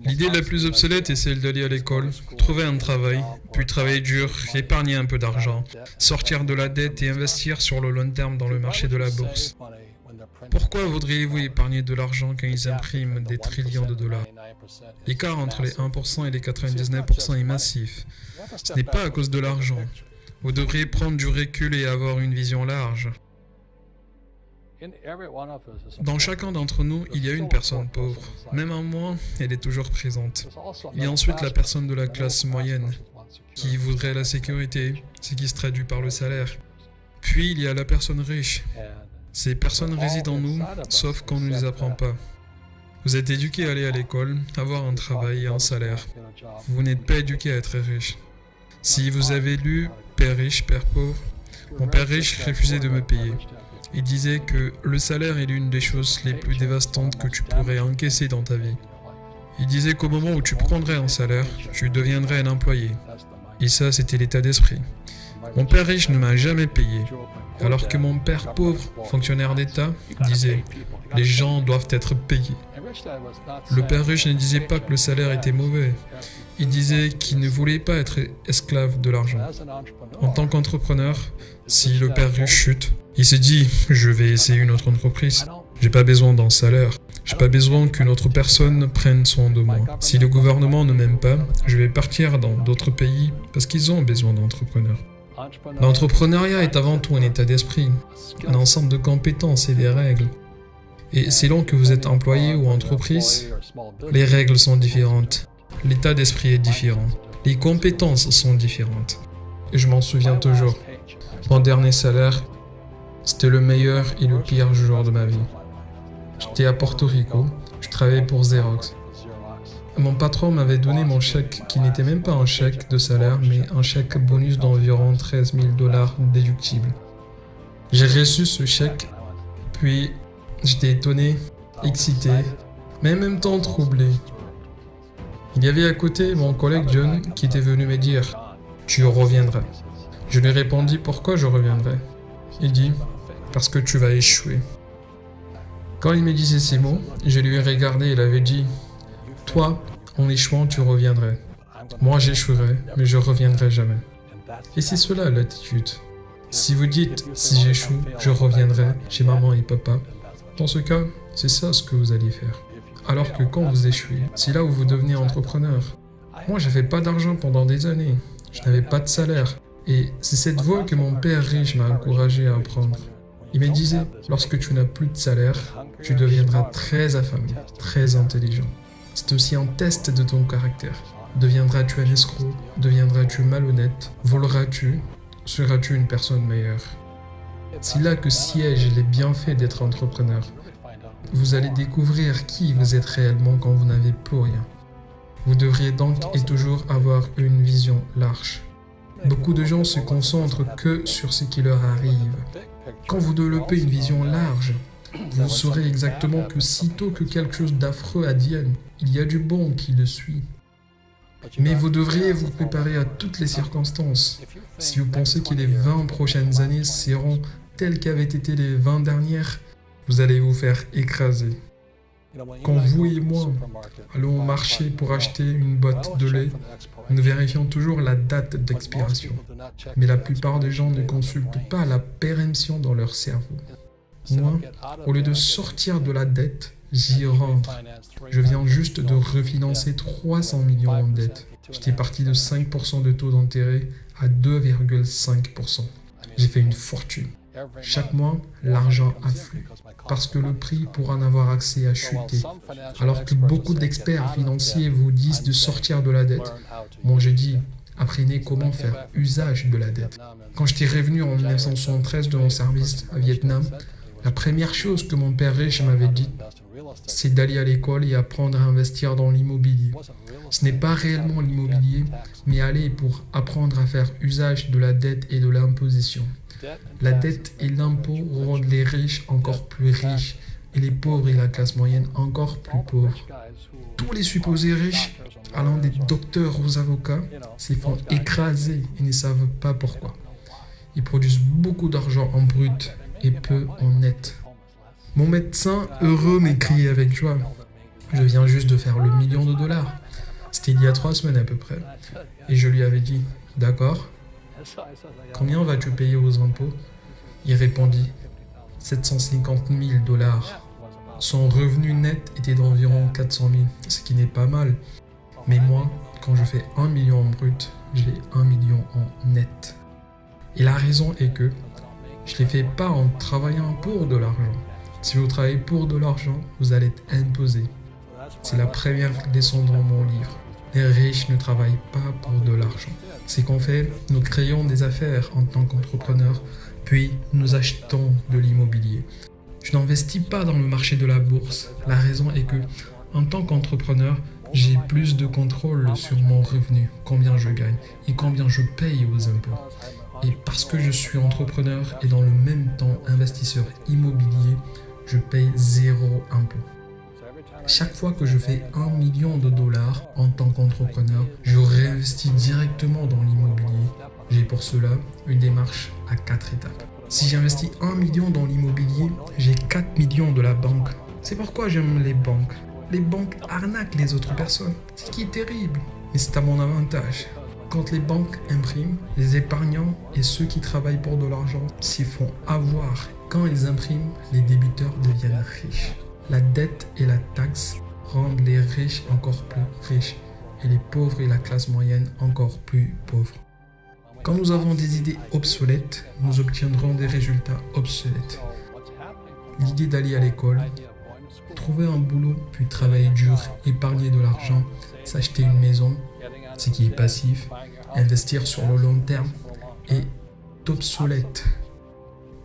L'idée la plus obsolète est celle d'aller à l'école, trouver un travail, puis travailler dur, épargner un peu d'argent, sortir de la dette et investir sur le long terme dans le marché de la bourse. Pourquoi voudriez-vous épargner de l'argent quand ils impriment des trillions de dollars? L'écart entre les 1% et les 99% est massif. Ce n'est pas à cause de l'argent. Vous devriez prendre du recul et avoir une vision large. Dans chacun d'entre nous, il y a une personne pauvre. Même en moi, elle est toujours présente. Il y a ensuite la personne de la classe moyenne, qui voudrait la sécurité, ce qui se traduit par le salaire. Puis il y a la personne riche. Ces personnes résident en nous, sauf qu'on ne les apprend pas. Vous êtes éduqué à aller à l'école, avoir un travail et un salaire. Vous n'êtes pas éduqué à être riche. Si vous avez lu Père riche, Père pauvre, mon père riche refusait de me payer. Il disait que le salaire est l'une des choses les plus dévastantes que tu pourrais encaisser dans ta vie. Il disait qu'au moment où tu prendrais un salaire, tu deviendrais un employé. Et ça, c'était l'état d'esprit. Mon père riche ne m'a jamais payé, alors que mon père pauvre, fonctionnaire d'État, disait « les gens doivent être payés ». Le père riche ne disait pas que le salaire était mauvais. Il disait qu'il ne voulait pas être esclave de l'argent. En tant qu'entrepreneur, si le père riche chute, il se dit « je vais essayer une autre entreprise. J'ai pas besoin d'un salaire. J'ai pas besoin qu'une autre personne prenne soin de moi. Si le gouvernement ne m'aime pas, je vais partir dans d'autres pays parce qu'ils ont besoin d'entrepreneurs. » L'entrepreneuriat est avant tout un état d'esprit, un ensemble de compétences et des règles. Et selon que vous êtes employé ou entreprise, les règles sont différentes, l'état d'esprit est différent, les compétences sont différentes. Et je m'en souviens toujours. Mon dernier salaire, c'était le meilleur et le pire jour de ma vie. J'étais à Porto Rico, je travaillais pour Xerox. Mon patron m'avait donné mon chèque, qui n'était même pas un chèque de salaire, mais un chèque bonus d'environ 13 000 $ déductible. J'ai reçu ce chèque, puis j'étais étonné, excité, mais en même temps troublé. Il y avait à côté mon collègue John qui était venu me dire « Tu reviendras ». Je lui répondis « Pourquoi je reviendrai ?» Il dit « Parce que tu vas échouer ». Quand il me disait ces mots, je lui ai regardé et il avait dit « Toi, en échouant, tu reviendrais. Moi, j'échouerai, mais je reviendrai jamais. » Et c'est cela l'attitude. Si vous dites « Si j'échoue, je reviendrai chez maman et papa », dans ce cas, c'est ça ce que vous allez faire. Alors que quand vous échouez, c'est là où vous devenez entrepreneur. Moi, j'avais pas d'argent pendant des années. Je n'avais pas de salaire. Et c'est cette voie que mon père riche m'a encouragé à apprendre. Il me disait, lorsque tu n'as plus de salaire, tu deviendras très affamé, très intelligent. C'est aussi un test de ton caractère. Deviendras-tu un escroc? Deviendras-tu malhonnête? Voleras-tu? Seras-tu une personne meilleure? C'est là que siègent les bienfaits d'être entrepreneur. Vous allez découvrir qui vous êtes réellement quand vous n'avez plus rien. Vous devriez donc et toujours avoir une vision large. Beaucoup de gens se concentrent que sur ce qui leur arrive. Quand vous développez une vision large, vous saurez exactement que sitôt que quelque chose d'affreux advienne, il y a du bon qui le suit. Mais vous devriez vous préparer à toutes les circonstances. Si vous pensez que les 20 prochaines années seront telles qu'avaient été les 20 dernières, vous allez vous faire écraser. Quand vous et moi allons au marché pour acheter une boîte de lait, nous vérifions toujours la date d'expiration. Mais la plupart des gens ne consultent pas la péremption dans leur cerveau. Moi, au lieu de sortir de la dette, j'y rentre. Je viens juste de refinancer 300 millions en dette. J'étais parti de 5% de taux d'intérêt à 2,5%. J'ai fait une fortune. Chaque mois, l'argent afflue, parce que le prix pour en avoir accès a chuté. Alors que beaucoup d'experts financiers vous disent de sortir de la dette, moi je dis, apprenez comment faire usage de la dette. Quand j'étais revenu en 1973 de mon service à Vietnam, la première chose que mon père riche m'avait dit, c'est d'aller à l'école et apprendre à investir dans l'immobilier. Ce n'est pas réellement l'immobilier, mais aller pour apprendre à faire usage de la dette et de l'imposition. La dette et l'impôt rendent les riches encore plus riches et les pauvres et la classe moyenne encore plus pauvres. Tous les supposés riches, allant des docteurs aux avocats, se font écraser et ne savent pas pourquoi. Ils produisent beaucoup d'argent en brut et peu en net. Mon médecin, heureux, m'écriait avec joie. Je viens juste de faire le million de dollars. C'était il y a 3 semaines à peu près. Et je lui avais dit, d'accord, combien vas-tu payer aux impôts? Il répondit, 750 000 dollars. Son revenu net était d'environ 400 000, ce qui n'est pas mal. Mais moi, quand je fais 1 million en brut, j'ai 1 million en net. Et la raison est que je ne les fais pas en travaillant pour de l'argent. Si vous travaillez pour de l'argent, vous allez être imposé. C'est la première leçon dans mon livre. Les riches ne travaillent pas pour de l'argent. C'est qu'en fait, nous créons des affaires en tant qu'entrepreneurs, puis nous achetons de l'immobilier. Je n'investis pas dans le marché de la bourse. La raison est que, en tant qu'entrepreneur, j'ai plus de contrôle sur mon revenu, combien je gagne et combien je paye aux impôts. Et parce que je suis entrepreneur et dans le même temps investisseur immobilier, je paye 0 impôt. Chaque fois que je fais 1 million de dollars en tant qu'entrepreneur, je réinvestis directement dans l'immobilier. J'ai pour cela une démarche à 4 étapes. Si j'investis 1 million dans l'immobilier, j'ai 4 millions de la banque. C'est pourquoi j'aime les banques. Les banques arnaquent les autres personnes, ce qui est terrible. Mais c'est à mon avantage. Quand les banques impriment, les épargnants et ceux qui travaillent pour de l'argent s'y font avoir. Quand ils impriment, les débiteurs deviennent riches. La dette et la taxe rendent les riches encore plus riches et les pauvres et la classe moyenne encore plus pauvres. Quand nous avons des idées obsolètes, nous obtiendrons des résultats obsolètes. L'idée d'aller à l'école, trouver un boulot, puis travailler dur, épargner de l'argent, s'acheter une maison, ce qui est passif, investir sur le long terme, est obsolète.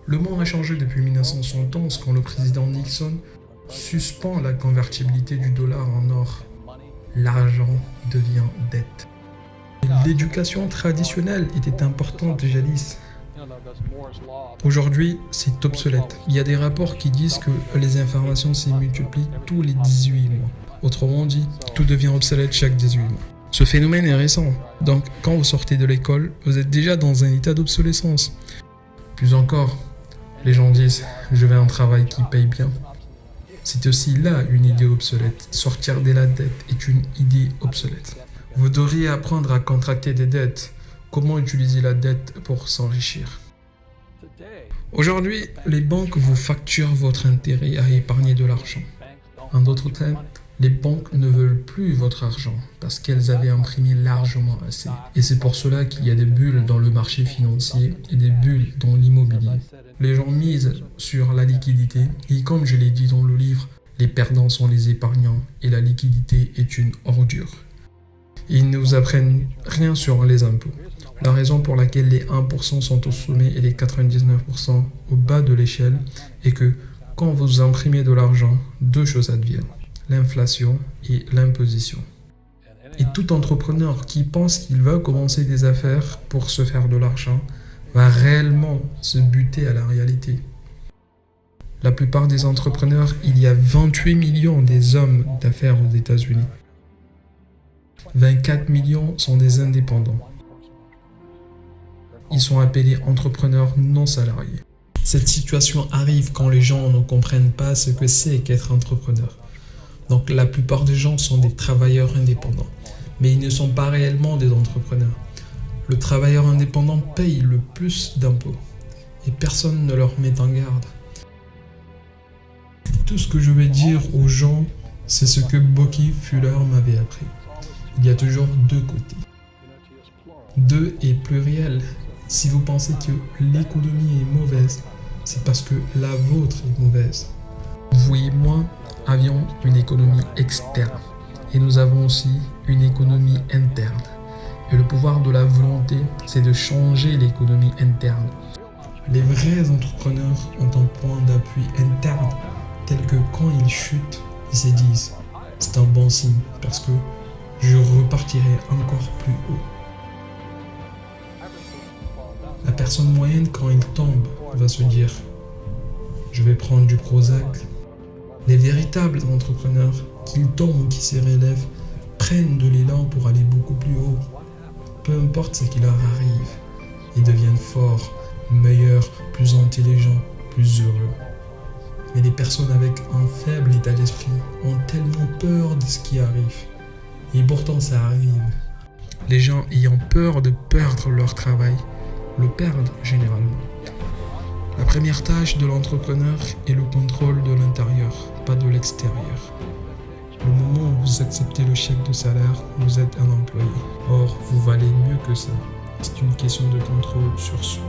Le monde a changé depuis 1971 quand le président Nixon suspend la convertibilité du dollar en or. L'argent devient dette. L'éducation traditionnelle était importante jadis. Aujourd'hui, c'est obsolète. Il y a des rapports qui disent que les informations se multiplient tous les 18 mois. Autrement dit, tout devient obsolète chaque 18 mois. Ce phénomène est récent. Donc, quand vous sortez de l'école, vous êtes déjà dans un état d'obsolescence. Plus encore, les gens disent « je veux un travail qui paye bien ». C'est aussi là une idée obsolète. Sortir de la dette est une idée obsolète. Vous devriez apprendre à contracter des dettes. Comment utiliser la dette pour s'enrichir. Aujourd'hui, les banques vous facturent votre intérêt à épargner de l'argent. En d'autres termes, les banques ne veulent plus votre argent parce qu'elles avaient imprimé largement assez. Et c'est pour cela qu'il y a des bulles dans le marché financier et des bulles dans l'immobilier. Les gens misent sur la liquidité et comme je l'ai dit dans le livre, les perdants sont les épargnants et la liquidité est une ordure. Ils ne vous apprennent rien sur les impôts. La raison pour laquelle les 1% sont au sommet et les 99% au bas de l'échelle est que quand vous imprimez de l'argent, 2 choses adviennent. L'inflation et l'imposition. Et tout entrepreneur qui pense qu'il va commencer des affaires pour se faire de l'argent va réellement se buter à la réalité. La plupart des entrepreneurs, il y a 28 millions des hommes d'affaires aux États-Unis. 24 millions sont des indépendants. Ils sont appelés entrepreneurs non salariés. Cette situation arrive quand les gens ne comprennent pas ce que c'est qu'être entrepreneur. Donc la plupart des gens sont des travailleurs indépendants, mais ils ne sont pas réellement des entrepreneurs. Le travailleur indépendant paye le plus d'impôts et personne ne leur met en garde. Tout ce que je vais dire aux gens, c'est ce que Bucky Fuller m'avait appris. Il y a toujours 2 côtés. 2 est pluriel. Si vous pensez que l'économie est mauvaise, c'est parce que la vôtre est mauvaise. Vous et moi avions une économie externe et nous avons aussi une économie interne. Et le pouvoir de la volonté, c'est de changer l'économie interne. Les vrais entrepreneurs ont un point d'appui interne tel que quand ils chutent, ils se disent « c'est un bon signe parce que je repartirai encore plus haut ». La personne moyenne, quand il tombe, va se dire « je vais prendre du Prozac ». Les véritables entrepreneurs, qu'ils tombent ou qui se relèvent, prennent de l'élan pour aller beaucoup plus haut. Peu importe ce qui leur arrive, ils deviennent forts, meilleurs, plus intelligents, plus heureux. Mais les personnes avec un faible état d'esprit ont tellement peur de ce qui arrive. Et pourtant ça arrive. Les gens ayant peur de perdre leur travail le perdent généralement. La première tâche de l'entrepreneur est le contrôle de l'intérieur, pas de l'extérieur. Le moment où vous acceptez le chèque de salaire, vous êtes un employé. Or, vous valez mieux que ça. C'est une question de contrôle sur soi.